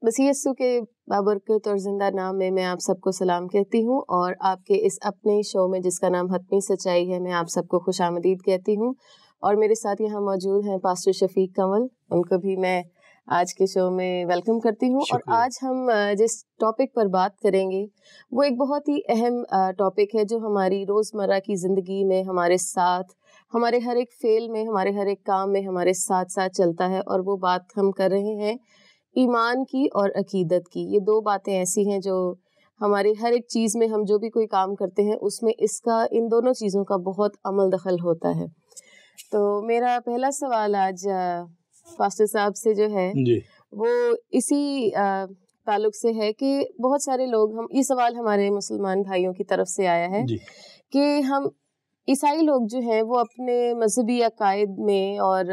مسیح یسوع کے بابرکت اور زندہ نام میں آپ سب کو سلام کہتی ہوں، اور آپ کے اس اپنے شو میں جس کا نام حتمی سچائی ہے، میں آپ سب کو خوش آمدید کہتی ہوں۔ اور میرے ساتھ یہاں موجود ہیں پاسٹر شفیق کنول، ان کو بھی میں آج کے شو میں ویلکم کرتی ہوں۔ اور آج ہم جس ٹاپک پر بات کریں گے وہ ایک بہت ہی اہم ٹاپک ہے جو ہماری روزمرہ کی زندگی میں ہمارے ساتھ، ہمارے ہر ایک فعل میں، ہمارے ہر ایک کام میں ہمارے ساتھ ساتھ چلتا ہے، اور وہ بات ہم کر رہے ہیں ایمان کی اور عقیدت کی۔ یہ دو باتیں ایسی ہیں جو ہماری ہر ایک چیز میں، ہم جو بھی کوئی کام کرتے ہیں اس میں ان دونوں چیزوں کا بہت عمل دخل ہوتا ہے۔ تو میرا پہلا سوال آج پاسٹر صاحب سے جو ہے وہ اسی تعلق سے ہے کہ بہت سارے لوگ، یہ سوال ہمارے مسلمان بھائیوں کی طرف سے آیا ہے کہ ہم عیسائی لوگ جو ہیں وہ اپنے مذہبی عقائد میں اور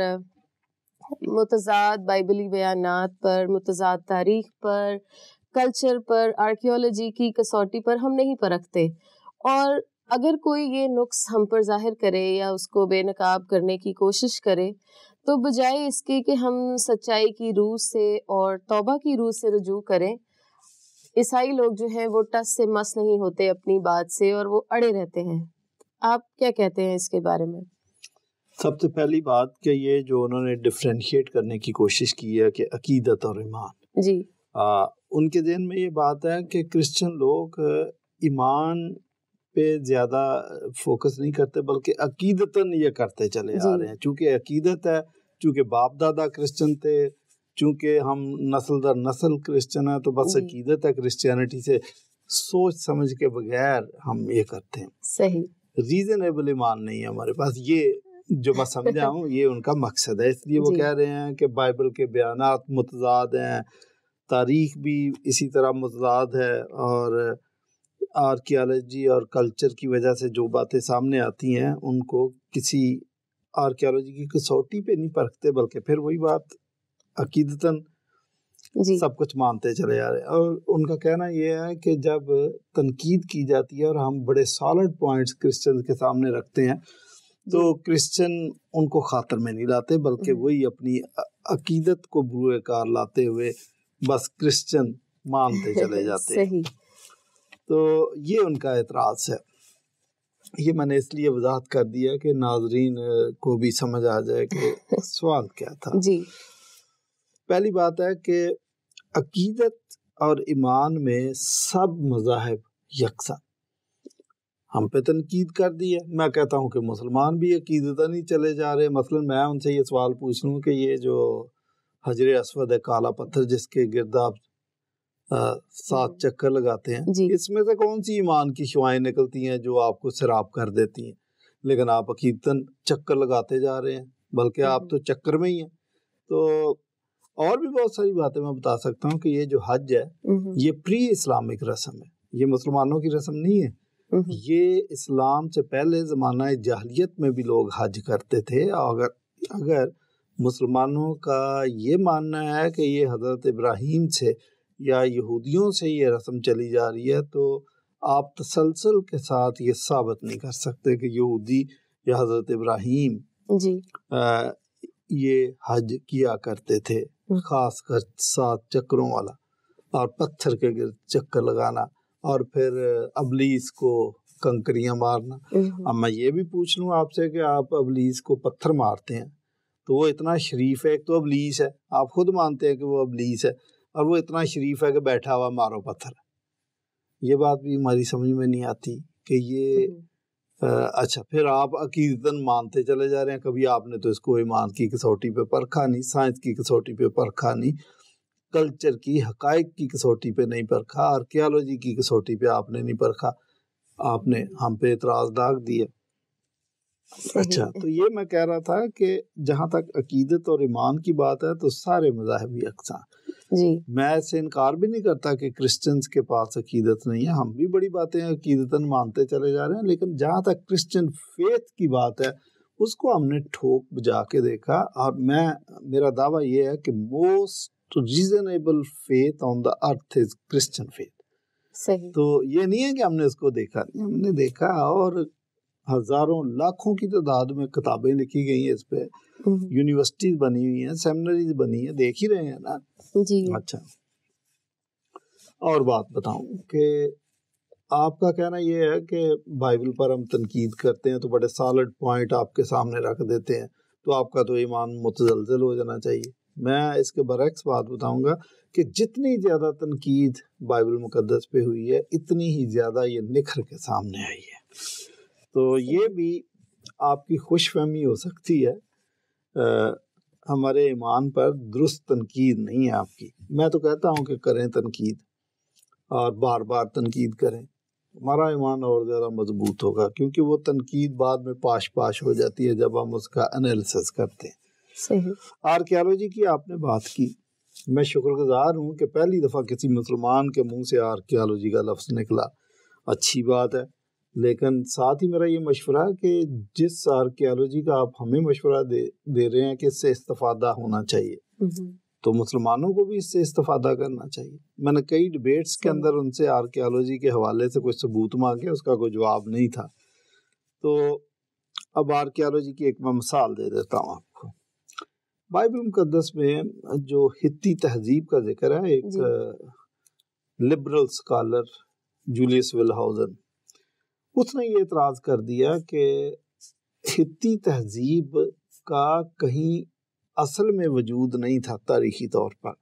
متضاد بائبلی بیانات پر، متضاد تاریخ پر، کلچر پر، آرکیولوجی کی کسوٹی پر ہم نہیں پرکھتے، اور اگر کوئی یہ نقص ہم پر ظاہر کرے یا اس کو بے نقاب کرنے کی کوشش کرے تو بجائے اس کے کہ ہم سچائی کی روح سے اور توبہ کی روح سے رجوع کریں، عیسائی لوگ جو ہیں وہ ٹس سے مس نہیں ہوتے اپنی بات سے اور وہ اڑے رہتے ہیں۔ آپ کیا کہتے ہیں اس کے بارے میں؟ سب سے پہلی بات کہ یہ جو انہوں نے ڈفرینشیٹ کرنے کی کوشش کی ہے کہ عقیدت اور ایمان، جی ان کے ذہن میں یہ بات ہے کہ کرسچن لوگ ایمان پہ زیادہ فوکس نہیں کرتے بلکہ عقیدتاً یہ کرتے چلے آ رہے ہیں، چونکہ عقیدت ہے، چونکہ باپ دادا کرسچن تھے، چونکہ ہم نسل در نسل کرسچن ہیں، تو بس عقیدت ہے کرسچینٹی سے، سوچ سمجھ کے بغیر ہم یہ کرتے ہیں۔ صحیح، ریزنیبل ایمان نہیں ہے ہمارے پاس، یہ جو میں سمجھا ہوں یہ ان کا مقصد ہے۔ اس لیے وہ کہہ رہے ہیں کہ بائبل کے بیانات متضاد ہیں، تاریخ بھی اسی طرح متضاد ہے، اور آرکیالوجی اور کلچر کی وجہ سے جو باتیں سامنے آتی ہیں ان کو کسی آرکیالوجی کی کسوٹی پہ نہیں پرکھتے، بلکہ پھر وہی بات عقیدتاً سب کچھ مانتے چلے جا رہے ہیں۔ اور ان کا کہنا یہ ہے کہ جب تنقید کی جاتی ہے اور ہم بڑے سالڈ پوائنٹس کرسچن کے سامنے رکھتے ہیں تو کرسچن ان کو خاطر میں نہیں لاتے، بلکہ وہی اپنی عقیدت کو بروئے کار لاتے ہوئے بس کرسچن مانتے چلے جاتے ہیں۔ تو یہ ان کا اعتراض ہے۔ یہ میں نے اس لیے وضاحت کر دیا کہ ناظرین کو بھی سمجھ آ جائے کہ سوال کیا تھا۔ پہلی بات ہے کہ عقیدت اور ایمان میں سب مذاہب یکساں، ہم پہ تنقید کر دی ہے۔ میں کہتا ہوں کہ مسلمان بھی عقیدتاً نہیں چلے جا رہے۔ مثلا میں ان سے یہ سوال پوچھ لوں کہ یہ جو حجر اسود ہے، کالا پتھر جس کے گرد آپ 7 چکر لگاتے ہیں، اس میں سے کون سی ایمان کی شعائیں نکلتی ہیں جو آپ کو سیراب کر دیتی ہیں؟ لیکن آپ عقیدتاً چکر لگاتے جا رہے ہیں، بلکہ آپ تو چکر میں ہی ہیں۔ تو اور بھی بہت ساری باتیں میں بتا سکتا ہوں کہ یہ جو حج ہے یہ پری اسلامک رسم ہے، یہ مسلمانوں کی رسم نہیں ہے۔ یہ اسلام سے پہلے زمانہ جاہلیت میں بھی لوگ حج کرتے تھے۔ اگر مسلمانوں کا یہ ماننا ہے کہ یہ حضرت ابراہیم سے یا یہودیوں سے یہ رسم چلی جا رہی ہے، تو آپ تسلسل کے ساتھ یہ ثابت نہیں کر سکتے کہ یہودی یا حضرت ابراہیم یہ حج کیا کرتے تھے، خاص کر 7 چکروں والا اور پتھر کے گرد چکر لگانا اور پھر ابلیس کو کنکریاں مارنا۔ اب میں یہ بھی پوچھ لوں آپ سے کہ آپ ابلیس کو پتھر مارتے ہیں تو وہ اتنا شریف ہے، ایک تو ابلیس ہے، آپ خود مانتے ہیں کہ وہ ابلیس ہے، اور وہ اتنا شریف ہے کہ بیٹھا ہوا مارو پتھر۔ یہ بات بھی ہماری سمجھ میں نہیں آتی کہ یہ اچھا پھر آپ عقیدتاً مانتے چلے جا رہے ہیں۔ کبھی آپ نے تو اس کو ایمان کی کسوٹی پہ پرکھا نہیں، سائنس کی کسوٹی پہ پرکھا نہیں، کلچر کی حقائق کی کسوٹی پہ نہیں پرکھا، آرکیالوجی کی کسوٹی پہ آپ نے نہیں پرکھا، آپ نے ہم پہ اعتراض داغ دیے۔ اچھا، تو یہ میں کہہ رہا تھا کہ جہاں تک عقیدت اور ایمان کی بات ہے تو سارے مذاہب یکساں۔ میں اس سے انکار بھی نہیں کرتا کہ کرسچنز کے پاس عقیدت نہیں ہے، ہم بھی بڑی باتیں عقیدتاً مانتے چلے جا رہے ہیں، لیکن جہاں تک کرسچن فیتھ کی بات ہے اس کو ہم نے ٹھوک بجا کے دیکھا، اور میرا دعویٰ یہ ہے کہ most reasonable faith on the earth is Christian faith. صحیح۔ تو یہ نہیں ہے کہ ہم نے اس کو دیکھا نہیں، ہم نے دیکھا، اور ہزاروں لاکھوں کی تعداد میں کتابیں لکھی گئی ہیں اس پہ، یونیورسٹیز بنی ہوئی ہیں، سیمنریز بنی ہیں، دیکھ ہی رہے ہیں نا۔ جی اچھا، اور بات بتاؤں کہ آپ کا کہنا یہ ہے کہ بائبل پر ہم تنقید کرتے ہیں تو بڑے سالڈ پوائنٹ آپ کے سامنے رکھ دیتے ہیں تو آپ کا تو ایمان متزلزل ہو جانا چاہیے. میں اس کے برعکس بات بتاؤں گا کہ جتنی زیادہ تنقید بائبل مقدس پہ ہوئی ہے اتنی ہی زیادہ یہ نکھر کے سامنے آئی ہے. تو یہ بھی آپ کی خوش فہمی ہو سکتی ہے. ہمارے ایمان پر درست تنقید نہیں ہے آپ کی. میں تو کہتا ہوں کہ کریں تنقید اور بار بار تنقید کریں, ہمارا ایمان اور زیادہ مضبوط ہوگا, کیونکہ وہ تنقید بعد میں پاش ہو جاتی ہے جب ہم اس کا انالیسس کرتے ہیں. صحیح. آرکیالوجی کی آپ نے بات کی, میں شکر گزار ہوں کہ پہلی دفعہ کسی مسلمان کے منہ سے آرکیالوجی کا لفظ نکلا, اچھی بات ہے. لیکن ساتھ ہی میرا یہ مشورہ کہ جس آرکیالوجی کا آپ ہمیں مشورہ دے رہے ہیں کہ اس سے استفادہ ہونا چاہیے, تو مسلمانوں کو بھی اس سے استفادہ کرنا چاہیے. میں نے کئی ڈبیٹس کے اندر ان سے آرکیالوجی کے حوالے سے کوئی ثبوت مانگے, اس کا کوئی جواب نہیں تھا. تو اب آرکیالوجی کی ایک میں مثال دے دیتا ہوں آپ کو. بائبل مقدس میں جو ہتی تہذیب کا ذکر ہے, ایک لبرل سکالر جولیس ولہاؤزن, اس نے یہ اعتراض کر دیا کہ ہتی تہذیب کا کہیں اصل میں وجود نہیں تھا تاریخی طور پر.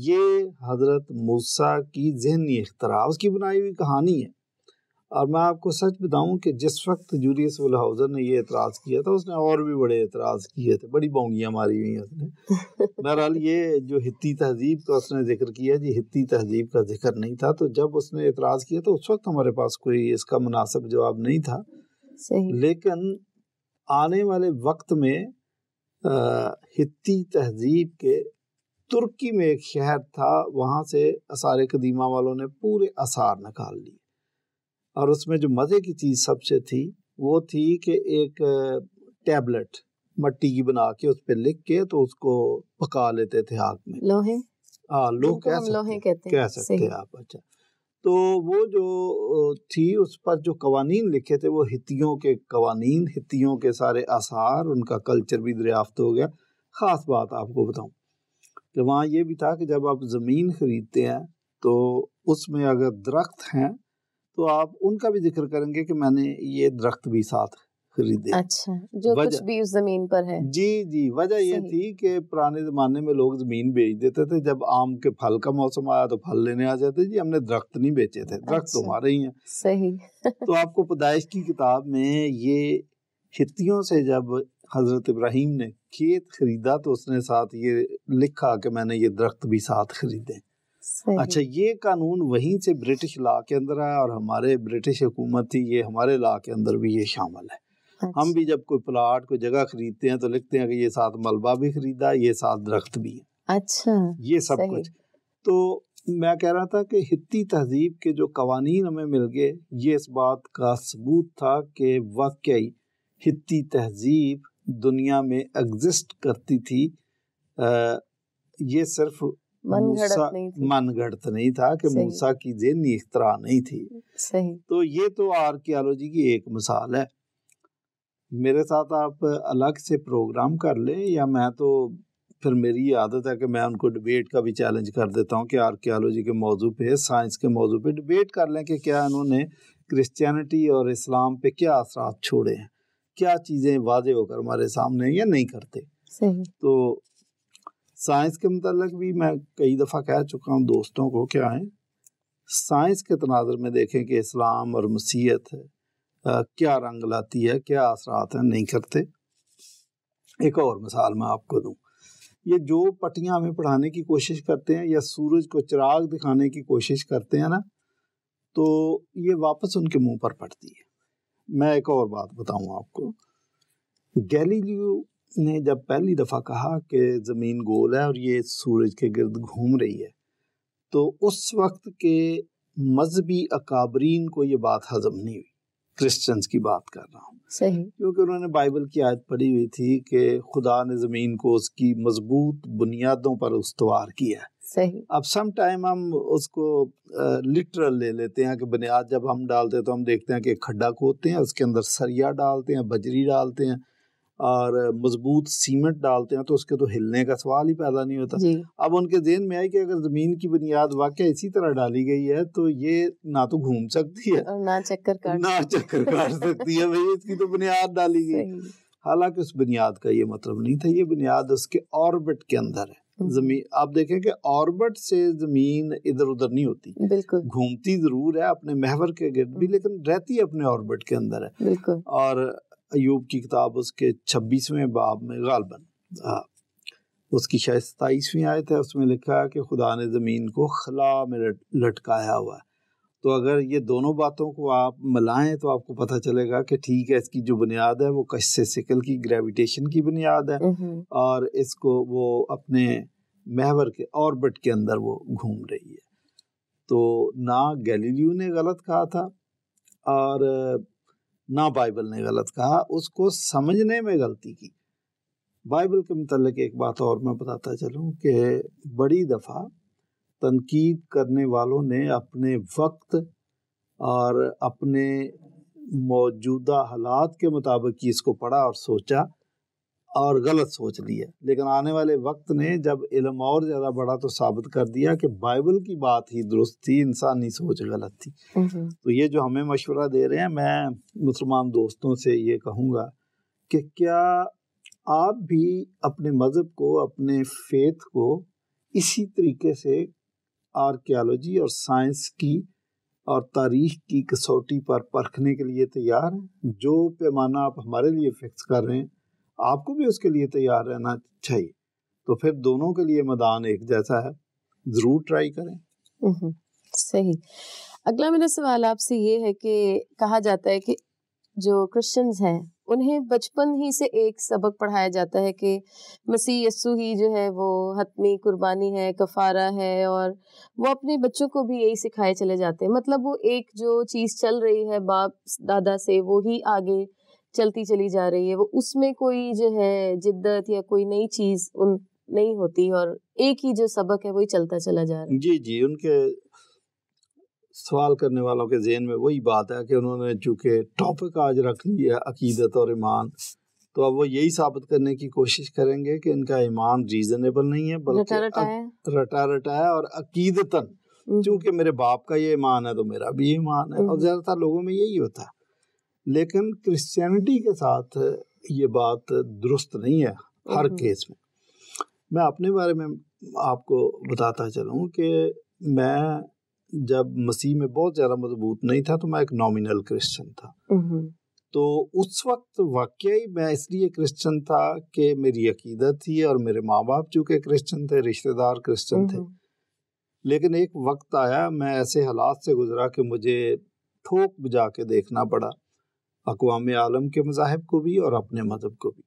یہ حضرت موسیٰ کی ذہنی اختراع, اس کی بنائی ہوئی کہانی ہے. اور میں آپ کو سچ بتاؤں کہ جس وقت جولیس ولہاؤزن نے یہ اعتراض کیا تھا, اس نے اور بھی بڑے اعتراض کیے تھے, بڑی بونگیاں ماری ہوئی ہیں اس نے. بہرحال یہ جو ہتی تہذیب کا اس نے ذکر کیا, جی ہتی تہذیب کا ذکر نہیں تھا. تو جب اس نے اعتراض کیا تو اس وقت ہمارے پاس کوئی اس کا مناسب جواب نہیں تھا. لیکن آنے والے وقت میں ہتی تہذیب کے ترکی میں ایک شہر تھا, وہاں سے آثار قدیمہ والوں نے پورے آثار نکال لیے. اور اس میں جو مزے کی چیز سب سے تھی وہ تھی کہ ایک ٹیبلٹ مٹی کی بنا کے اس پہ لکھ کے تو اس کو پکا لیتے تھے آگ میں. لوہے, لوہ کہہ سکتے ہیں آپ. اچھا, تو وہ جو تھی اس پر جو قوانین لکھے تھے وہ ہتیوں کے قوانین, ہتیوں کے سارے آثار, ان کا کلچر بھی دریافت ہو گیا. خاص بات آپ کو بتاؤں کہ وہاں یہ بھی تھا کہ جب آپ زمین خریدتے ہیں تو اس میں اگر درخت ہیں تو آپ ان کا بھی ذکر کریں گے کہ میں نے یہ درخت بھی ساتھ خریدے. اچھا, جو کچھ بھی اس زمین پر ہے. جی, وجہ یہ تھی کہ پرانے زمانے میں لوگ زمین بیچ دیتے تھے, جب آم کے پھل کا موسم آیا تو پھل لینے آ جاتے, جی ہم نے درخت نہیں بیچے تھے, درخت تو ہمارے ہی ہیں. صحیح. تو آپ کو پیدائش کی کتاب میں یہ ہتیوں سے جب حضرت ابراہیم نے کھیت خریدا تو اس نے ساتھ یہ لکھا کہ میں نے یہ درخت بھی ساتھ خریدے. اچھا, یہ قانون وہیں سے برٹش لا کے اندر آیا, اور ہمارے برٹش حکومت تھی, یہ ہمارے لا کے اندر بھی یہ شامل ہے. ہم بھی جب کوئی پلاٹ کوئی جگہ خریدتے ہیں تو لکھتے ہیں کہ یہ ساتھ ملبہ بھی خریدا, یہ ساتھ درخت بھی ہے. اچھا, یہ سب کچھ. تو میں کہہ رہا تھا کہ ہتی تہذیب کے جو قوانین ہمیں مل گئے, یہ اس بات کا ثبوت تھا کہ واقعی ہتی تہذیب دنیا میں ایگزسٹ کرتی تھی. یہ صرف من گھڑت نہیں تھا کہ موسیٰ کی ذہنی اختراع نہیں تھی. تو یہ تو آرکیالوجی کی ایک مثال ہے. میرے ساتھ آپ الگ سے پروگرام کر لیں, یا میں تو پھر میری عادت ہے کہ میں ان کو ڈبیٹ کا بھی چیلنج کر دیتا ہوں کہ آرکیالوجی کے موضوع پہ, سائنس کے موضوع پہ ڈبیٹ کر لیں کہ کیا انہوں نے کرسچینٹی اور اسلام پہ کیا اثرات چھوڑے ہیں, کیا چیزیں واضح ہو کر ہمارے سامنے یا نہیں کرتے. تو سائنس کے متعلق بھی میں کئی دفعہ کہہ چکا ہوں دوستوں کو, کیا ہے سائنس کے تناظر میں دیکھیں کہ اسلام اور مسیحیت کیا رنگ لاتی ہے, کیا اثرات ہیں, نہیں کرتے. ایک اور مثال میں آپ کو دوں, یہ جو پٹیاں ہمیں پڑھانے کی کوشش کرتے ہیں یا سورج کو چراغ دکھانے کی کوشش کرتے ہیں نا, تو یہ واپس ان کے منہ پر پڑتی ہے. میں ایک اور بات بتاؤں آپ کو, گیلیلیو نے جب پہلی دفعہ کہا کہ زمین گول ہے اور یہ سورج کے گرد گھوم رہی ہے, تو اس وقت کے مذہبی اکابرین کو یہ بات ہضم نہیں ہوئی. کرسچنز کی بات کر رہا ہوں, کیونکہ انہوں نے بائبل کی آیت پڑھی ہوئی تھی کہ خدا نے زمین کو اس کی مضبوط بنیادوں پر استوار کیا ہے. اب سم ٹائم ہم اس کو لٹرل لے لیتے ہیں کہ بنیاد جب ہم ڈالتے ہیں تو ہم دیکھتے ہیں کہ کھڈا کھودتے ہیں, اس کے اندر سریا ڈالتے ہیں, بجری ڈالتے ہیں, اور مضبوط سیمنٹ ڈالتے ہیں تو اس کے تو ہلنے کا سوال ہی پیدا نہیں ہوتا. اب ان کے ذہن میں آئی کہ اگر زمین کی بنیاد واقع اسی طرح ڈالی گئی ہے تو یہ نہ تو گھوم سکتی ہے اور نہ چکر کاٹ سکتی ہے. بھئی اس کی تو بنیاد ڈالی گئی. حالانکہ اس بنیاد کا یہ مطلب نہیں تھا. یہ بنیاد اس کے آربٹ کے اندر ہے. زمین آپ دیکھیں کہ آربٹ سے زمین ادھر ادھر نہیں ہوتی, بالکل گھومتی ضرور ہے اپنے محور کے گرد بھی, لیکن رہتی اپنے آربٹ کے اندر ہے. بالکل. اور ایوب کی کتاب اس کے 26ویں باب میں غالباً اس کی شاید 27ویں آیت ہے, اس میں لکھا ہے کہ خدا نے زمین کو خلا میں لٹکایا ہوا ہے. تو اگر یہ دونوں باتوں کو آپ ملائیں تو آپ کو پتہ چلے گا کہ ٹھیک ہے, اس کی جو بنیاد ہے وہ کش ثقل کی گریویٹیشن کی بنیاد ہے, اور اس کو وہ اپنے محور کے آربٹ کے اندر وہ گھوم رہی ہے. تو نہ گیلیلیو نے غلط کہا تھا اور نہ بائبل نے غلط کہا, اس کو سمجھنے میں غلطی کی. بائبل کے متعلق ایک بات اور میں بتاتا چلوں کہ بڑی دفعہ تنقید کرنے والوں نے اپنے وقت اور اپنے موجودہ حالات کے مطابق اس کو پڑھا اور سوچا اور غلط سوچ لیا, لیکن آنے والے وقت نے جب علم اور زیادہ بڑھا تو ثابت کر دیا کہ بائبل کی بات ہی درست تھی, انسانی سوچ غلط تھی. تو یہ جو ہمیں مشورہ دے رہے ہیں, میں مسلمان دوستوں سے یہ کہوں گا کہ کیا آپ بھی اپنے مذہب کو, اپنے فیتھ کو اسی طریقے سے آرکیالوجی اور سائنس کی اور تاریخ کی کسوٹی پر پرکھنے کے لیے تیار ہیں؟ جو پیمانہ آپ ہمارے لیے فکس کر رہے ہیں آپ کو بھی اس کے لیے تیار رہنا چاہیے. تو پھر دونوں کے لیے میدان ایک جیسا ہے, ضرور ٹرائی کریں. صحیح. اگلا میرا سوال آپ سے یہ ہے کہ کہا جاتا ہے کہ جو کرسچنز ہیں انہیں بچپن ہی سے ایک سبق پڑھایا جاتا ہے کہ مسیح یسوع ہی جو ہے وہ حتمی قربانی ہے, کفارہ ہے, اور وہ اپنے بچوں کو بھی یہی سکھائے چلے جاتے ہیں. مطلب وہ ایک جو چیز چل رہی ہے باپ دادا سے وہی آگے چلتی چلی جا رہی ہے, وہ اس میں کوئی جو ہے جدت یا کوئی نئی چیز نہیں ہوتی, اور ایک ہی جو سبق ہے وہی چلتا چلا جا رہا ہے. جی ان کے سوال کرنے والوں کے ذہن میں وہی بات ہے کہ انہوں نے چونکہ ٹاپک آج رکھ لی ہے عقیدت اور ایمان, تو اب وہ یہی ثابت کرنے کی کوشش کریں گے کہ ان کا ایمان ریزنیبل نہیں ہے بلکہ رٹا ہے, اور عقیدتاً چونکہ میرے باپ کا یہ ایمان ہے تو میرا بھی ایمان ہے, اور زیادہ تر لوگوں میں یہی ہوتا ہے. لیکن کرسچینٹی کے ساتھ یہ بات درست نہیں ہے ہر کیس میں. میں اپنے بارے میں آپ کو بتاتا چلوں کہ میں جب مسیح میں بہت زیادہ مضبوط نہیں تھا تو میں ایک نامینل کرسچن تھا. تو اس وقت واقعی میں اس لیے کرسچن تھا کہ میری عقیدت تھی اور میرے ماں باپ چونکہ کرسچن تھے, رشتہ دار کرسچن تھے. لیکن ایک وقت آیا, میں ایسے حالات سے گزرا کہ مجھے ٹھوک بجا کے دیکھنا پڑا اقوام عالم کے مذاہب کو بھی اور اپنے مذہب کو بھی.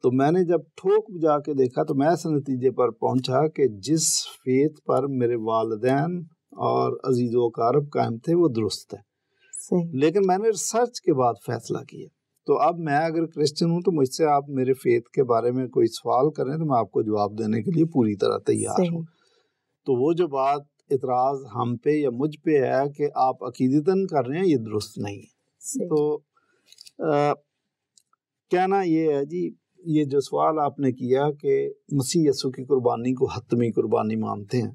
تو میں نے جب ٹھوک بجا کے دیکھا تو میں اس نتیجے پر پہنچا کہ جس فیتھ پر میرے والدین اور عزیز و اقارب قائم تھے وہ درست ہے. لیکن میں نے ریسرچ کے بعد فیصلہ کیا. تو اب میں اگر کرسچن ہوں تو مجھ سے آپ میرے فیتھ کے بارے میں کوئی سوال کریں تو میں آپ کو جواب دینے کے لیے پوری طرح تیار ہوں. تو وہ جو بات اعتراض ہم پہ یا مجھ پہ ہے کہ آپ عقیدتاً کر رہے ہیں, یہ درست نہیں ہے. تو کہنا یہ ہے جی, یہ جو سوال آپ نے کیا کہ مسیح یسوع کی قربانی کو حتمی قربانی مانتے ہیں,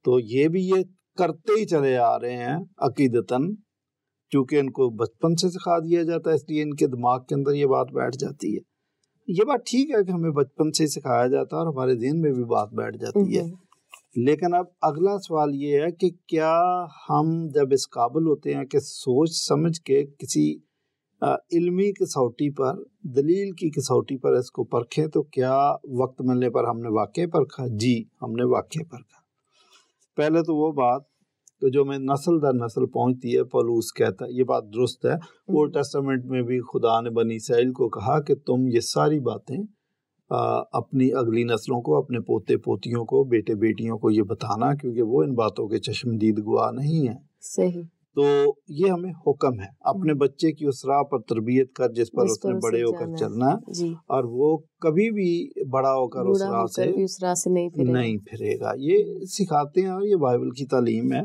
تو یہ بھی یہ کرتے ہی چلے آ رہے ہیں عقیدتاً, چونکہ ان کو بچپن سے سکھا دیا جاتا ہے, اس لیے ان کے دماغ کے اندر یہ بات بیٹھ جاتی ہے. یہ بات ٹھیک ہے کہ ہمیں بچپن سے سکھایا جاتا ہے اور ہمارے ذہن میں بھی بات بیٹھ جاتی ہے. لیکن اب اگلا سوال یہ ہے کہ کیا ہم جب اس قابل ہوتے ہیں کہ سوچ سمجھ کے کسی علمی کسوٹی پر, دلیل کی کسوٹی پر اس کو پرکھیں, تو کیا وقت ملنے پر ہم نے واقعے پرکھا؟ جی ہم نے واقعے پرکھا. پہلے تو وہ بات جو میں نسل در نسل پہنچتی ہے, پولوس کہتا ہے یہ بات درست ہے. اولڈ ٹیسٹامنٹ میں بھی خدا نے بنی اسرائیل کو کہا کہ تم یہ ساری باتیں اپنی اگلی نسلوں کو, اپنے پوتے پوتیوں کو, بیٹے بیٹیوں کو یہ بتانا, کیونکہ وہ ان باتوں کے چشمدید گواہ نہیں ہیں. صحیح. تو یہ ہمیں حکم ہے, اپنے بچے کی اس راہ پر تربیت کر جس پر اس نے بڑے ہو کر چلنا, اور وہ کبھی بھی بڑا ہو کر اس راہ سے نہیں پھرے گا. یہ سکھاتے ہیں اور یہ بائبل کی تعلیم ہے.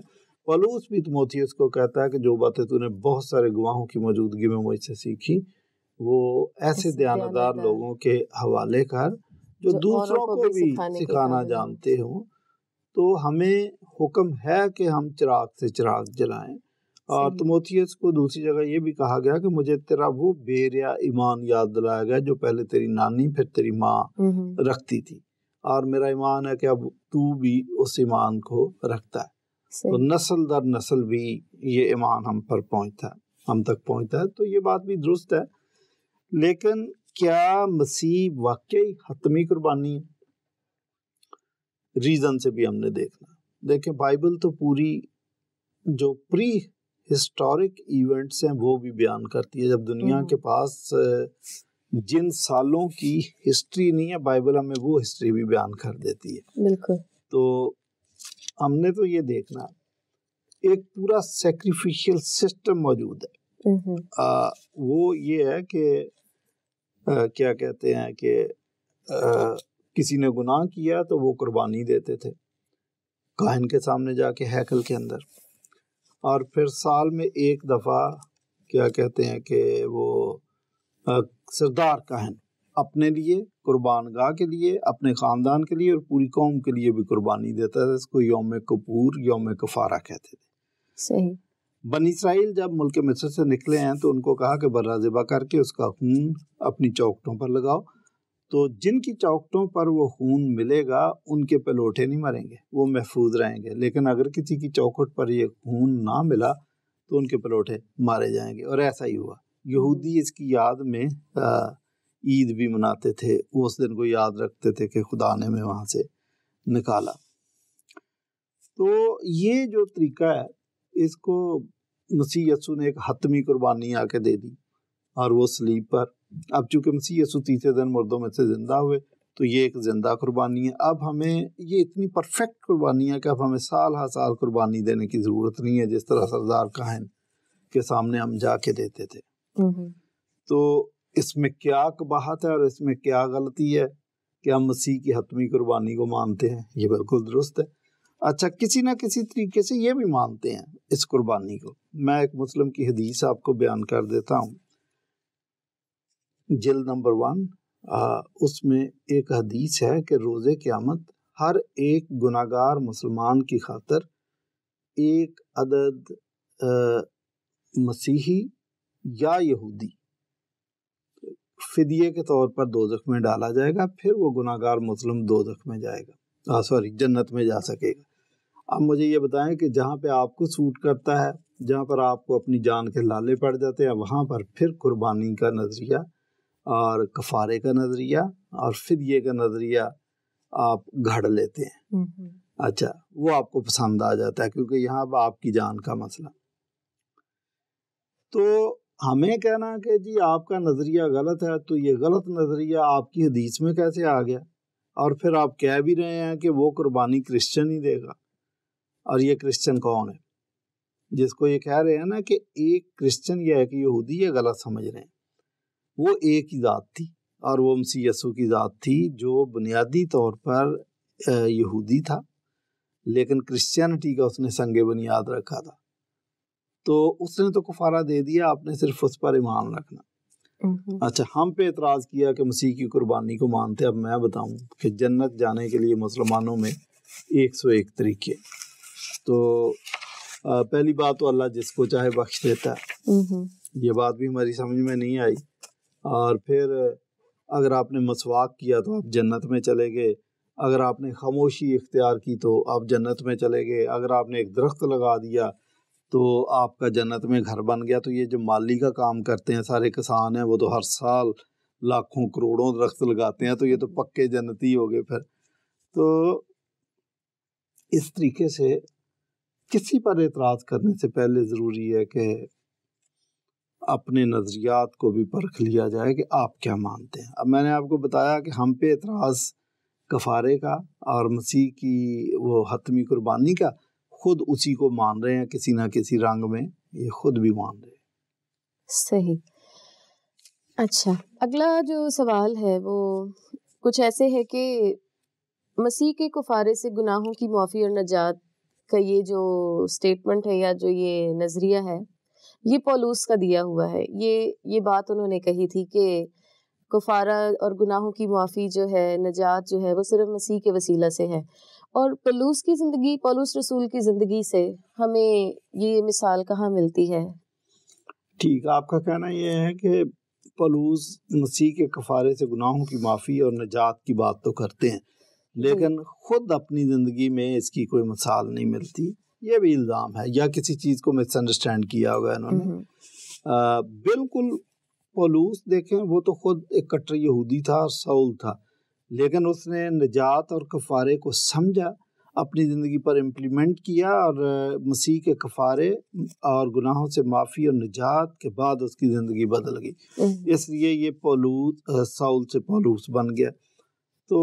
پولوس بھی تیموتھیوس کو کہتا ہے کہ جو باتیں تو نے بہت سارے گواہوں کی موجودگی میں مجھ سے سیکھی وہ ایسے دیانتدار لوگوں کے حوالے کر جو دوسروں کو بھی سکھانا جانتے ہوں. تو ہمیں حکم ہے کہ ہم چراغ سے چراغ جلائیں. اور تموتھیوس کو دوسری جگہ یہ بھی کہا گیا کہ مجھے تیرا وہ بے ریا ایمان یاد دلایا گیا جو پہلے تیری نانی پھر تیری ماں رکھتی تھی، اور میرا ایمان ہے کہ اب تو بھی اس ایمان کو رکھتا ہے. تو نسل در نسل بھی یہ ایمان ہم تک پہنچتا ہے. تو یہ بات بھی درست ہے، لیکن کیا مسیح واقعی حتمی قربانی ہے؟ ریزن سے بھی ہم نے دیکھنا. دیکھیں بائبل تو پوری جو پری ہسٹورک ایونٹس ہیں وہ بھی بیان کرتی ہے. جب دنیا کے پاس جن سالوں کی ہسٹری نہیں ہے، بائبل ہمیں وہ ہسٹری بھی بیان کر دیتی ہے. بالکل. تو ہم نے تو یہ دیکھنا ایک پورا سیکریفیشل سسٹم موجود ہے. وہ یہ ہے کہ کیا کہتے ہیں کہ کسی نے گناہ کیا تو وہ قربانی دیتے تھے کاہن کے سامنے جا کے ہیکل کے اندر، اور پھر سال میں ایک دفعہ کیا کہتے ہیں کہ وہ سردار کاہن اپنے لیے، قربان گاہ کے لیے، اپنے خاندان کے لیے اور پوری قوم کے لیے بھی قربانی دیتا تھا. اس کو یوم کپور، یوم کفارہ کہتے تھے. صحیح. بنی اسرائیل جب ملک مصر سے نکلے ہیں تو ان کو کہا کہ برا ذبح کر کے اس کا خون اپنی چوکھٹوں پر لگاؤ. تو جن کی چوکھٹوں پر وہ خون ملے گا ان کے پلوٹے نہیں مریں گے، وہ محفوظ رہیں گے. لیکن اگر کسی کی چوکھٹ پر یہ خون نہ ملا تو ان کے پلوٹے مارے جائیں گے. اور ایسا ہی ہوا. یہودی اس کی یاد میں عید بھی مناتے تھے، وہ اس دن کو یاد رکھتے تھے کہ خدا نے ہمیں وہاں سے نکالا. تو یہ جو طریقہ ہے اس کو مسیح یسوع نے ایک حتمی قربانی آ کے دے دی، اور وہ صلیب پر. اب چونکہ مسیح یسوع تیسرے دن مردوں میں سے زندہ ہوئے تو یہ ایک زندہ قربانی ہے. اب ہمیں یہ اتنی پرفیکٹ قربانی ہے کہ اب ہمیں سال ہر سال قربانی دینے کی ضرورت نہیں ہے، جس طرح سردار کاہن کے سامنے ہم جا کے دیتے تھے. تو اس میں کیا قباحت ہے اور اس میں کیا غلطی ہے کہ ہم مسیح کی حتمی قربانی کو مانتے ہیں؟ یہ بالکل درست ہے. اچھا، کسی نہ کسی طریقے سے یہ بھی مانتے ہیں اس قربانی کو. میں ایک مسلم کی حدیث آپ کو بیان کر دیتا ہوں، جلد نمبر 1. اس میں ایک حدیث ہے کہ روز قیامت ہر ایک گناہگار مسلمان کی خاطر ایک عدد مسیحی یا یہودی فدیے کے طور پر دوزخ میں ڈالا جائے گا. پھر وہ گناہگار مسلم دوزخ میں جائے گا، جنت میں جا سکے گا. اب مجھے یہ بتائیں کہ جہاں پہ آپ کو سوٹ کرتا ہے، جہاں پر آپ کو اپنی جان کے لالے پڑ جاتے ہیں، وہاں پر پھر قربانی کا نظریہ اور کفارے کا نظریہ اور فدیے کا نظریہ آپ گھڑ لیتے ہیں. اچھا، وہ آپ کو پسند آ جاتا ہے کیونکہ یہاں پر آپ کی جان کا مسئلہ. تو ہمیں کہنا کہ جی آپ کا نظریہ غلط ہے، تو یہ غلط نظریہ آپ کی حدیث میں کیسے آ گیا؟ اور پھر آپ کہہ بھی رہے ہیں کہ وہ قربانی کرسچن ہی دے گا. اور یہ کرسچن کون ہے جس کو یہ کہہ رہے ہیں نا کہ ایک کرسچن یا ایک یہودی؟ یہ غلط سمجھ رہے ہیں. وہ ایک ہی ذات تھی، اور وہ مسیح یسوع کی ذات تھی جو بنیادی طور پر یہودی تھا، لیکن کرسچینٹی کا اس نے سنگ بنیاد رکھا تھا. تو اس نے تو کفارہ دے دیا، آپ نے صرف اس پر ایمان رکھنا. اچھا، ہم پہ اعتراض کیا کہ مسیح کی قربانی کو مانتے. اب میں بتاؤں کہ جنت جانے کے لیے مسلمانوں میں 101 طریقے. تو پہلی بات تو اللہ جس کو چاہے بخش دیتا ہے، یہ بات بھی ہماری سمجھ میں نہیں آئی. اور پھر اگر آپ نے مسواک کیا تو آپ جنت میں چلے گئے، اگر آپ نے خاموشی اختیار کی تو آپ جنت میں چلے گئے، اگر آپ نے ایک درخت لگا دیا تو آپ کا جنت میں گھر بن گیا. تو یہ جو مالی کا کام کرتے ہیں سارے کسان ہیں، وہ تو ہر سال لاکھوں کروڑوں درخت لگاتے ہیں، تو یہ تو پکے جنتی ہو گئے. پھر تو اس طریقے سے کسی پر اعتراض کرنے سے پہلے ضروری ہے کہ اپنے نظریات کو بھی پرکھ لیا جائے کہ آپ کیا مانتے ہیں. اب میں نے آپ کو بتایا کہ ہم پہ اعتراض کفارے کا اور مسیح کی وہ حتمی قربانی کا، خود اسی کو مان رہے ہیں کسی نہ کسی رنگ میں، یہ خود بھی مان رہے ہیں. صحیح. اچھا، اگلا جو سوال ہے وہ کچھ ایسے ہے کہ مسیح کے کفارے سے گناہوں کی معافی اور نجات کا یہ جو سٹیٹمنٹ ہے یا جو یہ نظریہ ہے، یہ پولوس کا دیا ہوا ہے. یہ بات انہوں نے کہی تھی کہ کفارہ اور گناہوں کی معافی جو ہے، نجات جو ہے، وہ صرف مسیح کے وسیلہ سے ہے. اور پولوس رسول کی زندگی سے ہمیں یہ مثال کہاں ملتی ہے؟ ٹھیک، آپ کا کہنا یہ ہے کہ پولوس مسیح کے کفارے سے گناہوں کی معافی اور نجات کی بات تو کرتے ہیں، لیکن خود اپنی زندگی میں اس کی کوئی مثال نہیں ملتی. یہ بھی الزام ہے، یا کسی چیز کو مس انڈرسٹینڈ کیا ہوگا انہوں نے. بالکل پولوس دیکھیں، وہ تو خود ایک کٹر یہودی تھا اور سول تھا، لیکن اس نے نجات اور کفارے کو سمجھا، اپنی زندگی پر امپلیمنٹ کیا، اور مسیح کے کفارے اور گناہوں سے معافی اور نجات کے بعد اس کی زندگی بدل گئی. اس لیے یہ پولوس سول سے پولوس بن گیا. تو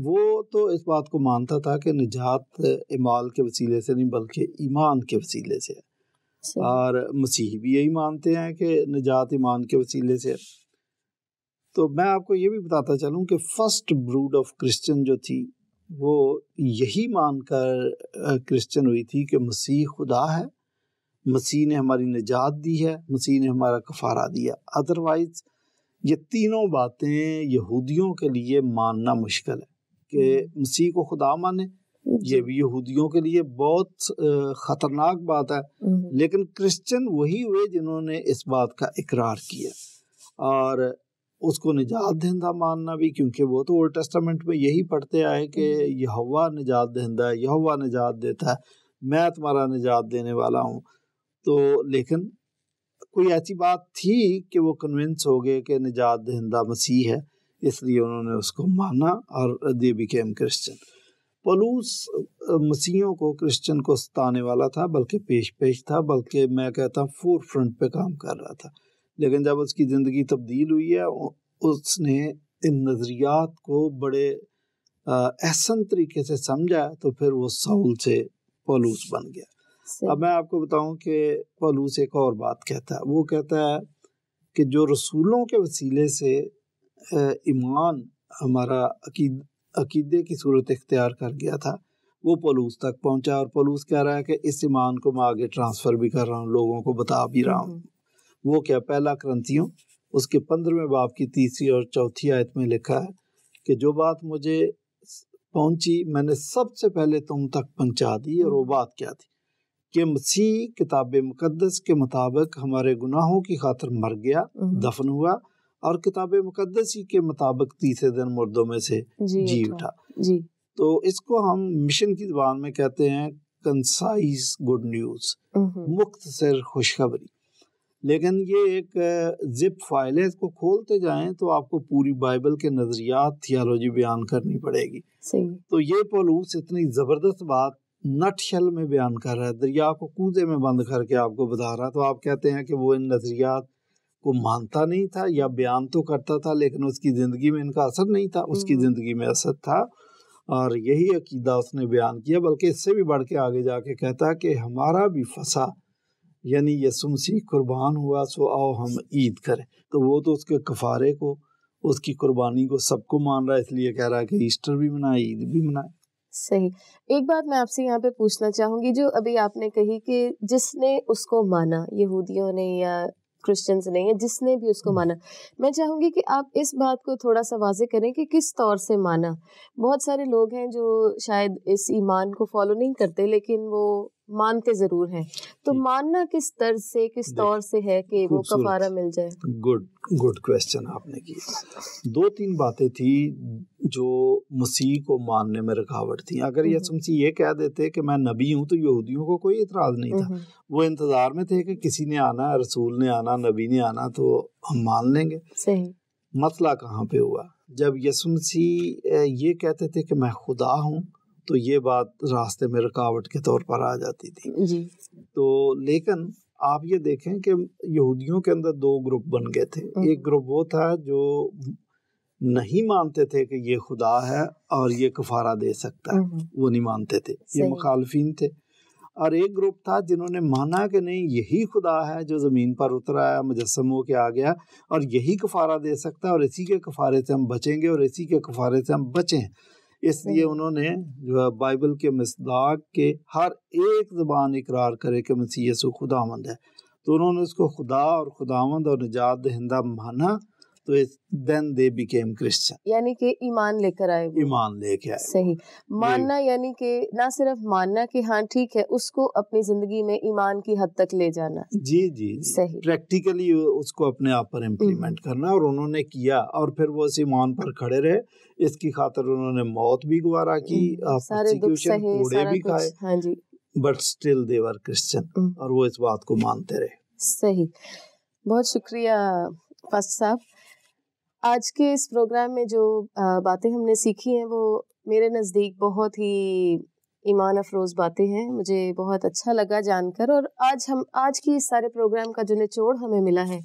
وہ تو اس بات کو مانتا تھا کہ نجات اعمال کے وسیلے سے نہیں بلکہ ایمان کے وسیلے سے ہے، اور مسیحی بھی یہی مانتے ہیں کہ نجات ایمان کے وسیلے سے. تو میں آپ کو یہ بھی بتاتا چلوں کہ فرسٹ بروڈ آف کرسچن جو تھی، وہ یہی مان کر کرسچن ہوئی تھی کہ مسیح خدا ہے، مسیح نے ہماری نجات دی ہے، مسیح نے ہمارا کفارہ دیا. ادروائز یہ تینوں باتیں یہودیوں کے لیے ماننا مشکل ہے. کہ مسیح کو خدا مانے، یہ بھی یہودیوں کے لیے بہت خطرناک بات ہے. لیکن کرسچن وہی ہوئے جنہوں نے اس بات کا اقرار کیا، اور اس کو نجات دہندہ ماننا بھی، کیونکہ وہ تو اولڈ ٹیسٹامنٹ میں یہی پڑھتے آئے کہ یہوہ نجات دہندہ ہے، یہوہ نجات دیتا ہے، میں تمہارا نجات دینے والا ہوں. تو لیکن کوئی ایسی بات تھی کہ وہ کنونس ہو گئے کہ نجات دہندہ مسیح ہے، اس لیے انہوں نے اس کو مانا اور they became Christian. پولوس مسیحیوں کو، کرسچن کو ستانے والا تھا، بلکہ پیش تھا، بلکہ میں کہتا ہوں فور فرنٹ پہ کام کر رہا تھا. لیکن جب اس کی زندگی تبدیل ہوئی ہے، اس نے ان نظریات کو بڑے احسن طریقے سے سمجھا، تو پھر وہ سول سے پولوس بن گیا. اب میں آپ کو بتاؤں کہ پولوس ایک اور بات کہتا ہے. وہ کہتا ہے کہ جو رسولوں کے وسیلے سے ایمان ہمارا عقیدے کی صورت اختیار کر گیا تھا، وہ پولوس تک پہنچا. اور پولوس کہہ رہا ہے کہ اس ایمان کو میں آگے ٹرانسفر بھی کر رہا ہوں، لوگوں کو بتا بھی رہا ہوں. وہ کیا؟ پہلا کرنتھیوں اس کے 15ویں باب کی 3 اور 4 آیت میں لکھا ہے کہ جو بات مجھے پہنچی میں نے سب سے پہلے تم تک پہنچا دی. اور وہ بات کیا تھی؟ کہ مسیح کتاب مقدس کے مطابق ہمارے گناہوں کی خاطر مر گیا، دفن ہوا، اور کتاب مقدس ہی کے مطابق تیسرے دن مردوں میں سے جی اٹھا. تو اس کو ہم مشن کی زبان میں کہتے ہیں کنسائز گڈ نیوز، مختصر خوشخبری. لیکن یہ ایک زپ فائل ہے، اس کو کھولتے جائیں تو آپ کو پوری بائبل کے نظریات، تھیالوجی بیان کرنی پڑے گی. تو یہ پولوس اتنی زبردست بات نٹ شل میں بیان کر رہا ہے، دریا کو کوزے میں بند کر کے آپ کو بتا رہا. تو آپ کہتے ہیں کہ وہ ان نظریات کو مانتا نہیں تھا، یا بیان تو کرتا تھا لیکن اس کی زندگی میں ان کا اثر نہیں تھا. اس کی زندگی میں اثر تھا، اور یہی عقیدہ اس نے بیان کیا. بلکہ اس سے بھی بڑھ کے آگے جا کے کہتا کہ ہمارا بھی فسح، یعنی یسوع مسیح قربان ہوا، سو آؤ ہم عید کریں. تو وہ تو اس کے کفارے کو، اس کی قربانی کو سب کو مان رہا ہے، اس لیے کہہ رہا ہے کہ ایسٹر بھی منائے، عید بھی منائے. صحیح. ایک بات میں آپ سے یہاں پہ پوچھنا چاہوں گی، جو ابھی آپ نے کہی کہ جس نے اس کو مانا، یہودیوں نے یا کرسچنز نے، یا جس نے بھی اس کو مانا، میں چاہوں گی کہ آپ اس بات کو تھوڑا سا واضح کریں کہ کس طور سے مانا. بہت سارے لوگ ہیں جو شاید اس ایمان کو فالو نہیں کرتے، لیکن وہ مانتے ضرور ہیں. تو ماننا کس طرز سے، کس طور سے ہے کہ وہ کفارہ مل جائے؟ گڈ کویسچن آپ نے کی. 2-3 باتیں تھی جو مسیح کو ماننے میں رکاوٹ تھیں. اگر یسوع مسیح یہ کہہ دیتے کہ میں نبی ہوں تو یہودیوں کو کوئی اعتراض نہیں تھا. وہ انتظار میں تھے کہ کسی نے آنا، رسول نے آنا، نبی نے آنا، تو ہم مان لیں گے. صحیح. مسئلہ کہاں پہ ہوا؟ جب یسوع مسیح یہ کہتے تھے کہ میں خدا ہوں، تو یہ بات راستے میں رکاوٹ کے طور پر آ جاتی تھی. جی. تو لیکن آپ یہ دیکھیں کہ یہودیوں کے اندر 2 گروپ بن گئے تھے. ایک گروپ وہ تھا جو نہیں مانتے تھے کہ یہ خدا ہے اور یہ کفارہ دے سکتا ہے، وہ نہیں مانتے تھے، یہ مخالفین تھے. اور ایک گروپ تھا جنہوں نے مانا کہ نہیں، یہی خدا ہے جو زمین پر اتر آیا، مجسم ہو کے آ گیا، اور یہی کفارہ دے سکتا ہے، اور اسی کے کفارے سے ہم بچیں گے، اور اسی کے کفارے سے ہم بچیں. اس لیے انہوں نے جو بائبل کے مصداق کے ہر ایک زبان اقرار کرے کہ مسیح یسوع خداوند ہے. تو انہوں نے اس کو خدا اور خداوند اور نجات دہندہ مانا، تو then they became Christian، یعنی کہ ایمان لے کر آئے، ایمان لے کے آئے۔ صحیح، ماننا یعنی کہ نہ صرف ماننا کہ ہاں ٹھیک ہے، اس کو اپنی زندگی میں ایمان کی حد تک لے جانا، جی جی صحیح، پریکٹیکلی اس کو اپنے آپ پر امپلیمنٹ کرنا، اور انہوں نے کیا، اور پھر وہ اس ایمان پر کھڑے رہے۔ اس کی خاطر انہوں نے موت بھی گوارا کی، سارے دکھ سہے، کوڑے بھی کھائے، ہاں جی، but still they were Christian, اور وہ اس بات کو مانتے رہے۔ صحیح، بہت شکریہ پاسٹر صاحب۔ آج کے اس پروگرام میں جو باتیں ہم نے سیکھی ہیں وہ میرے نزدیک بہت ہی ایمان افروز باتیں ہیں، مجھے بہت اچھا لگا جان کر۔ اور آج کی اس سارے پروگرام کا جو نچوڑ ہمیں ملا ہے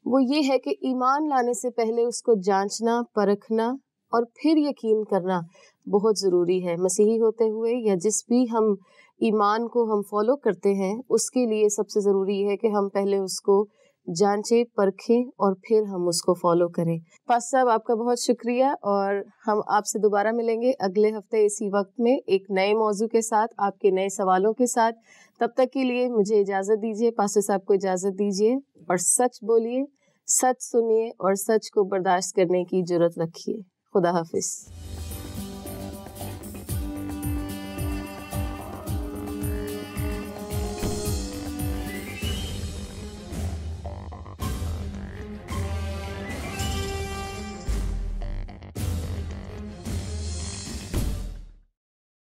وہ یہ ہے کہ ایمان لانے سے پہلے اس کو جانچنا، پرکھنا اور پھر یقین کرنا بہت ضروری ہے۔ مسیحی ہوتے ہوئے یا جس بھی ہم ایمان کو ہم فالو کرتے ہیں، اس کے لیے سب سے ضروری ہے کہ ہم پہلے اس کو جانچیں، پرکھیں اور پھر ہم اس کو فالو کریں۔ پاسٹر صاحب آپ کا بہت شکریہ، اور ہم آپ سے دوبارہ ملیں گے اگلے ہفتے اسی وقت میں ایک نئے موضوع کے ساتھ، آپ کے نئے سوالوں کے ساتھ۔ تب تک کے لیے مجھے اجازت دیجیے، پاسٹر صاحب کو اجازت دیجیے، اور سچ بولیے، سچ سنیے اور سچ کو برداشت کرنے کی جرات رکھیے۔ خدا حافظ۔